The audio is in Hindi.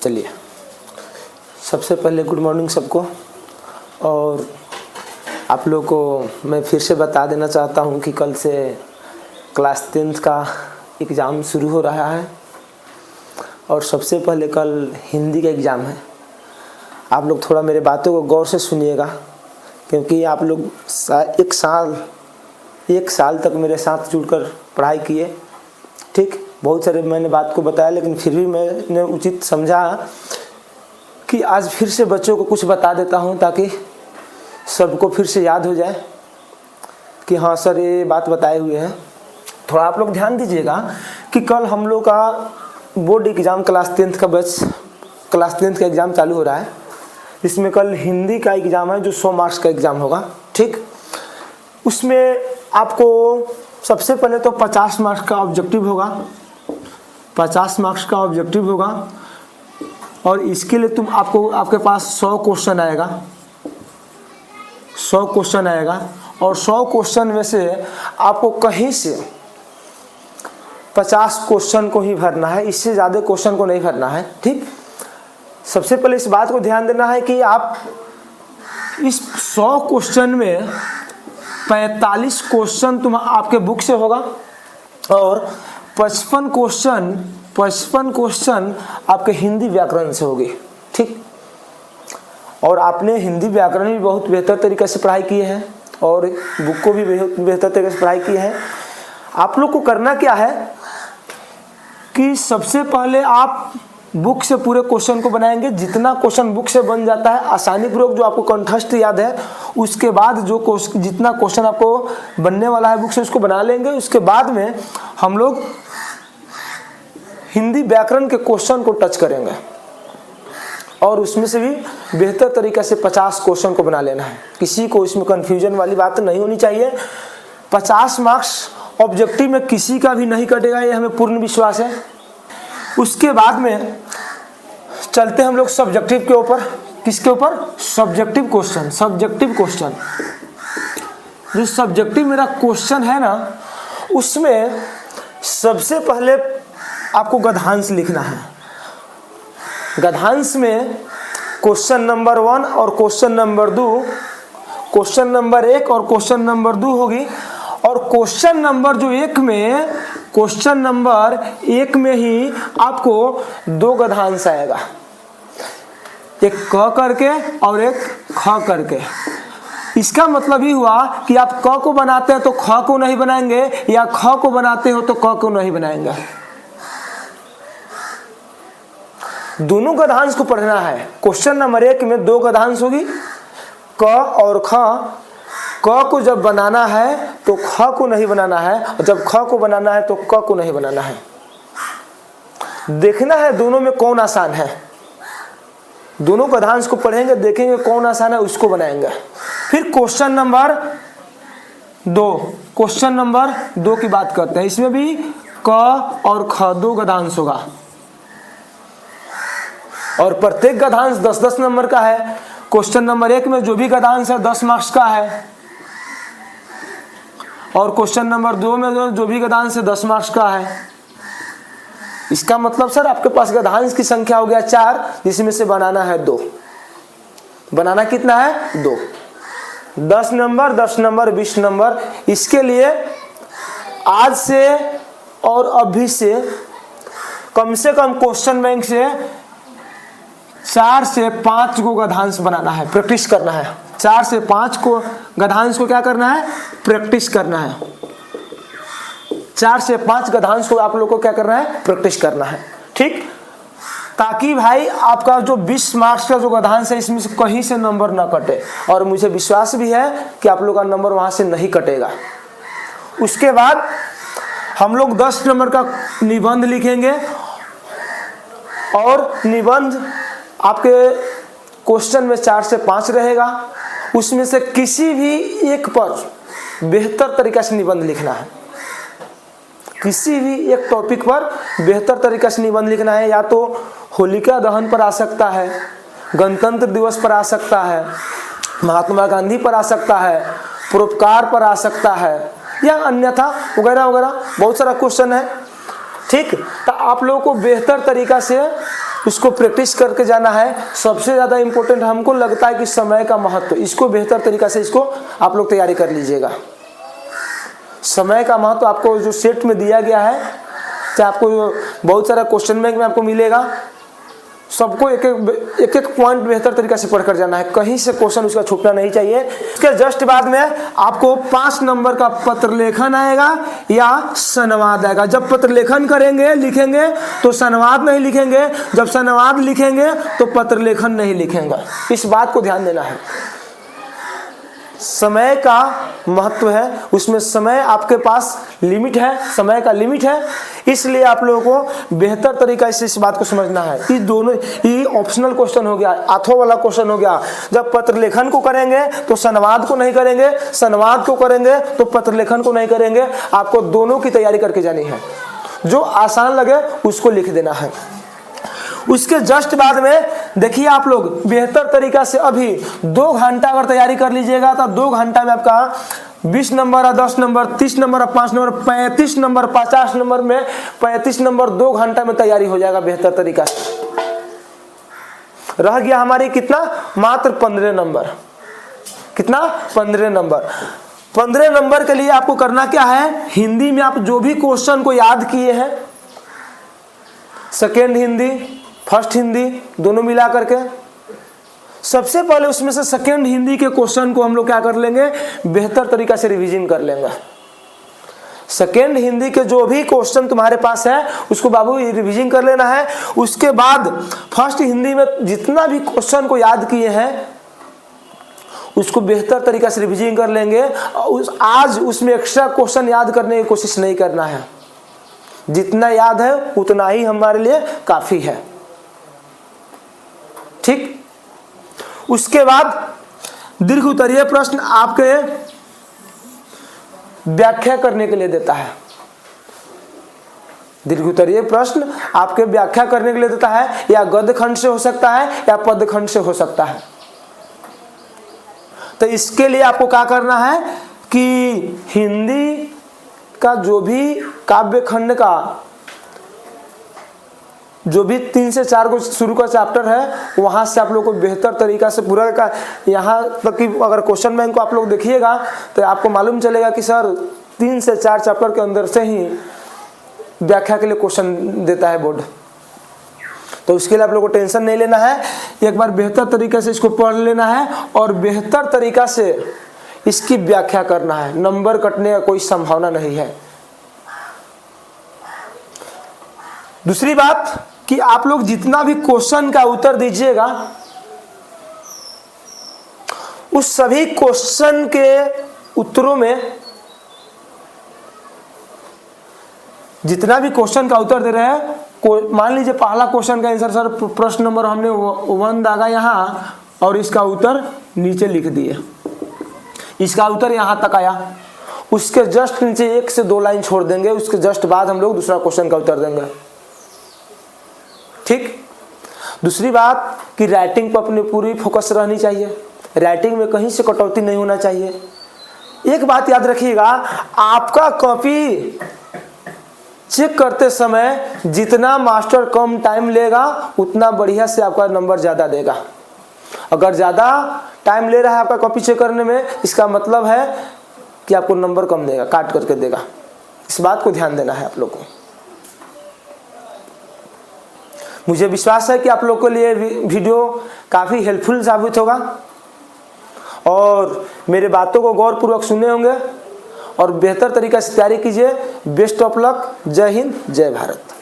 चलिए, सबसे पहले गुड मॉर्निंग सबको। और आप लोगों को मैं फिर से बता देना चाहता हूं कि कल से क्लास 10th का एग्ज़ाम शुरू हो रहा है और सबसे पहले कल हिंदी का एग्ज़ाम है। आप लोग थोड़ा मेरे बातों को गौर से सुनिएगा, क्योंकि आप लोग एक साल तक मेरे साथ जुड़कर पढ़ाई किए। ठीक, बहुत सारे मैंने बात को बताया, लेकिन फिर भी मैंने उचित समझा कि आज फिर से बच्चों को कुछ बता देता हूं, ताकि सबको फिर से याद हो जाए कि हाँ सर ये बात बताए हुए हैं। थोड़ा आप लोग ध्यान दीजिएगा कि कल हम लोग का बोर्ड एग्ज़ाम क्लास 10th का एग्ज़ाम चालू हो रहा है। इसमें कल हिंदी का एग्ज़ाम है जो 100 मार्क्स का एग्ज़ाम होगा। ठीक, उसमें आपको सबसे पहले तो 50 मार्क्स का ऑब्जेक्टिव होगा, 50 मार्क्स का ऑब्जेक्टिव होगा। और इसके लिए आपके पास 100 क्वेश्चन आएगा, 100 क्वेश्चन आएगा। और 100 क्वेश्चन में से आपको कहीं से 50 क्वेश्चन को ही भरना है, इससे ज़्यादा क्वेश्चन को नहीं भरना है। ठीक, सबसे पहले इस बात को ध्यान देना है कि आप इस 100 क्वेश्चन में 45 क्वेश्चन आपके बुक से होगा और 55 क्वेश्चन आपके हिंदी व्याकरण से होगी। ठीक, और आपने हिंदी व्याकरण भी बहुत बेहतर तरीके से पढ़ाई की है और बुक को भी बहुत बेहतर तरीके से पढ़ाई की है। आप लोग को करना क्या है कि सबसे पहले आप बुक से पूरे क्वेश्चन को बनाएंगे। जितना क्वेश्चन बुक से बन जाता है आसानी पूर्वक, जो आपको कंठस्थ याद है, उसके बाद जितना क्वेश्चन आपको बनने वाला है बुक से उसको बना लेंगे। उसके बाद में हम लोग हिंदी व्याकरण के क्वेश्चन को टच करेंगे और उसमें से भी बेहतर तरीके से 50 क्वेश्चन को बना लेना है। किसी को इसमें कंफ्यूजन वाली बात नहीं होनी चाहिए। 50 मार्क्स ऑब्जेक्टिव में किसी का भी नहीं कटेगा, ये हमें पूर्ण विश्वास है। उसके बाद में चलते हम लोग सब्जेक्टिव के ऊपर। किसके ऊपर? Subjective question. जो सब्जेक्टिव मेरा क्वेश्चन है ना, उसमें सबसे पहले आपको गद्यांश लिखना है। गद्यांश में क्वेश्चन नंबर 1 और क्वेश्चन नंबर 2, क्वेश्चन नंबर 1 और क्वेश्चन नंबर 2 होगी। और क्वेश्चन नंबर 1 में ही आपको 2 गद्यांश आएगा, एक क करके और एक ख करके। इसका मतलब ही हुआ कि आप क को बनाते हैं तो ख को नहीं बनाएंगे, या ख को बनाते हो तो क को नहीं बनाएंगे। दोनों गद्यांश को पढ़ना है। क्वेश्चन नंबर 1 में 2 गद्यांश होगी, क और ख। क को जब बनाना है तो ख को नहीं बनाना है, और जब ख को बनाना है तो क को नहीं बनाना है। देखना है दोनों में कौन आसान है। दोनों गद्यांश को पढ़ेंगे, देखेंगे कौन आसान है, उसको बनाएंगे। फिर क्वेश्चन नंबर 2 की बात करते हैं। इसमें भी क और ख 2 गद्यांश होगा और प्रत्येक गद्यांश 10-10 नंबर का है। क्वेश्चन नंबर 1 में जो भी गद्यांश है 10 मार्क्स का है, और क्वेश्चन नंबर 2 में जो भी गद्यांश है 10 मार्क्स का है। इसका मतलब सर आपके पास गद्यांश की संख्या हो गया 4, जिसमें से बनाना है 2। बनाना कितना है? 2। 10 नंबर 20 नंबर। इसके लिए आज से और अभी से कम क्वेश्चन बैंक से 4 से 5 को गद्यांश बनाना है, प्रैक्टिस करना है। 4 से 5 को गद्यांश को क्या करना है? प्रैक्टिस करना है। 4 से 5 गद्यांश को आप लोग को क्या करना है? प्रैक्टिस करना है। ठीक, ताकि भाई आपका जो 20 मार्क्स का जो गद्यांश है, इसमें से कहीं से नंबर ना कटे। और मुझे विश्वास भी है कि आप लोग का नंबर वहां से नहीं कटेगा। उसके बाद हम लोग 10 नंबर का निबंध लिखेंगे, और निबंध आपके क्वेश्चन में 4 से 5 रहेगा। उसमें से किसी भी एक पर बेहतर तरीके से निबंध लिखना है। किसी भी एक टॉपिक पर बेहतर तरीके से निबंध लिखना है। या तो होलिका दहन पर आ सकता है, गणतंत्र दिवस पर आ सकता है, महात्मा गांधी पर आ सकता है, परोपकार पर आ सकता है, या अन्यथा वगैरह वगैरह बहुत सारा क्वेश्चन है। ठीक, तो आप लोगों को बेहतर तरीका से उसको प्रैक्टिस करके जाना है। सबसे ज़्यादा इम्पोर्टेंट हमको लगता है कि समय का महत्व, इसको बेहतर तरीक़ा से इसको आप लोग तैयारी कर लीजिएगा। समय का महत्व आपको जो सेट में दिया गया है, चाहे आपको बहुत सारा क्वेश्चन बैंक में आपको मिलेगा, सबको एक एक पॉइंट बेहतर तरीका से पढ़कर जाना है, कहीं से क्वेश्चन उसका छूटना नहीं चाहिए। उसके जस्ट बाद में आपको 5 नंबर का पत्र लेखन आएगा या संवाद आएगा। जब पत्र लेखन करेंगे लिखेंगे तो संवाद नहीं लिखेंगे, जब संवाद लिखेंगे तो पत्र लेखन नहीं लिखेंगे। इस बात को ध्यान देना है। समय का महत्व है, उसमें समय आपके पास लिमिट है, समय का लिमिट है, इसलिए आप लोगों को बेहतर तरीका से इस बात को समझना है। ये दोनों ये ऑप्शनल क्वेश्चन हो गया, अथवा वाला क्वेश्चन हो गया। जब पत्र लेखन को करेंगे तो संवाद को नहीं करेंगे, संवाद को करेंगे तो पत्र लेखन को नहीं करेंगे। आपको दोनों की तैयारी करके जानी है, जो आसान लगे उसको लिख देना है। उसके जस्ट बाद में देखिए आप लोग बेहतर तरीका से अभी 2 घंटा अगर तैयारी कर लीजिएगा तो 2 घंटा में आपका 20 number, 10 number, 30 number, 5 number, 35 number, 50 number में 35 नंबर 2 घंटा में तैयारी हो जाएगा बेहतर तरीका से। रह गया हमारी कितना, मात्र 15 नंबर। कितना, 15 नंबर। 15 नंबर के लिए आपको करना क्या है, हिंदी में आप जो भी क्वेश्चन को याद किए हैं, सेकेंड हिंदी, फर्स्ट हिंदी दोनों मिला करके, सबसे पहले उसमें से सेकेंड हिंदी के क्वेश्चन को हम लोग क्या कर लेंगे, बेहतर तरीका से रिवीजन कर लेंगे। सेकेंड हिंदी के जो भी क्वेश्चन तुम्हारे पास है उसको बाबू रिवीजन कर लेना है। उसके बाद फर्स्ट हिंदी में जितना भी क्वेश्चन को याद किए हैं उसको बेहतर तरीका से रिवीजन कर लेंगे। आज उसमें एक्स्ट्रा क्वेश्चन याद करने की कोशिश नहीं करना है, जितना याद है उतना ही हमारे लिए काफी है। ठीक, उसके बाद दीर्घ उत्तरीय प्रश्न आपके व्याख्या करने के लिए देता है। दीर्घ उत्तरीय प्रश्न आपके व्याख्या करने के लिए देता है, या गद्य खंड से हो सकता है या पद्य खंड से हो सकता है। तो इसके लिए आपको क्या करना है कि हिंदी का जो भी काव्य खंड का जो भी 3 से 4 को शुरू का चैप्टर है वहां से आप लोग को बेहतर तरीका से पूरा का, यहाँ तक कि अगर क्वेश्चन बैंक को आप लोग देखिएगा तो आपको मालूम चलेगा कि सर 3 से 4 चैप्टर के अंदर से ही व्याख्या के लिए क्वेश्चन देता है बोर्ड। तो उसके लिए आप लोग को टेंशन नहीं लेना है, एक बार बेहतर तरीके से इसको पढ़ लेना है और बेहतर तरीका से इसकी व्याख्या करना है। नंबर कटने का कोई संभावना नहीं है। दूसरी बात कि आप लोग जितना भी क्वेश्चन का उत्तर दीजिएगा उस सभी क्वेश्चन के उत्तरों में, जितना भी क्वेश्चन का उत्तर दे रहे हैं, मान लीजिए पहला क्वेश्चन का आंसर सर प्रश्न नंबर हमने 1 दागा यहाँ और इसका उत्तर नीचे लिख दिए, इसका उत्तर यहाँ तक आया, उसके जस्ट नीचे 1 से 2 लाइन छोड़ देंगे, उसके जस्ट बाद हम लोग दूसरा क्वेश्चन का उत्तर देंगे। ठीक। दूसरी बात कि राइटिंग पर अपनी पूरी फोकस रहनी चाहिए, राइटिंग में कहीं से कटौती नहीं होना चाहिए। एक बात याद रखिएगा, आपका कॉपी चेक करते समय जितना मास्टर कम टाइम लेगा उतना बढ़िया से आपका नंबर ज़्यादा देगा। अगर ज़्यादा टाइम ले रहा है आपका कॉपी चेक करने में, इसका मतलब है कि आपको नंबर कम देगा, काट करके देगा। इस बात को ध्यान देना है आप लोग को। मुझे विश्वास है कि आप लोग के लिए वीडियो काफ़ी हेल्पफुल साबित होगा और मेरे बातों को गौरपूर्वक सुने होंगे और बेहतर तरीके से तैयारी कीजिए। Best of luck. जय हिंद, जय भारत।